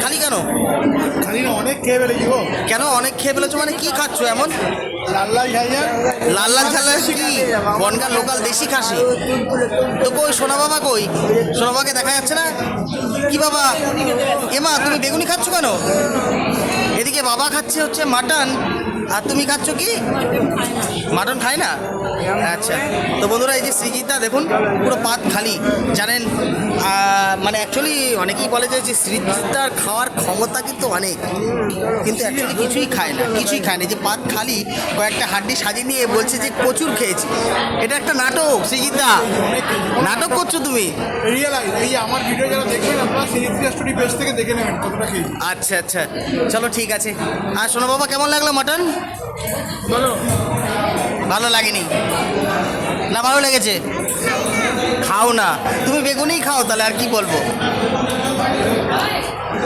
খালি কেন? খালি না, অনেক খেয়ে ফেলেছি গো। কেন অনেক খেয়ে ফেলেছো মানে কি খাচ্ছ এমন? লাল লাল খাই না। লাল লাল খেলে কি বনগাঁ লোকাল দেশি খাসি? তো কই সোনা বাবা কই? সোনা বাবাকে দেখা যাচ্ছে না। কি বাবা, এমা তুমি বেগুনি খাচ্ছ কেন? এদিকে বাবা খাচ্ছে হচ্ছে মাটন, আর তুমি খাচ্ছ কি? মাটন খায় না? আচ্ছা। তো বন্ধুরা এই যে সৃজিতদা দেখুন পুরো পাত খালি, জানেন মানে অ্যাকচুয়ালি অনেকেই বলে যে সৃজিতদার খাওয়ার ক্ষমতা কিন্তু অনেক, কিন্তু অ্যাকচুয়ালি কিছুই খায় না, কিছুই খায় না। যে পাত খালি, কয়েকটা হাড্ডি সাজিয়ে নিয়ে বলছে যে প্রচুর খেয়েছি। এটা একটা নাটক সৃজিতদা, নাটক করছো তুমি। রিয়েলাইজ এই আমার ভিডিও যারা দেখবেন আপনারা সিরিয়াস স্টোরি পেজ থেকে দেখে নেবেন কতটা খেয়েছি। আচ্ছা আচ্ছা, চলো ঠিক আছে। আর শোনো বাবা, কেমন লাগলো মাটন? বলো। ভালো লাগেনি না? ভালো লেগেছে? খাও না, তুমি বেগুনই খাও তাহলে, আর কি বলবো।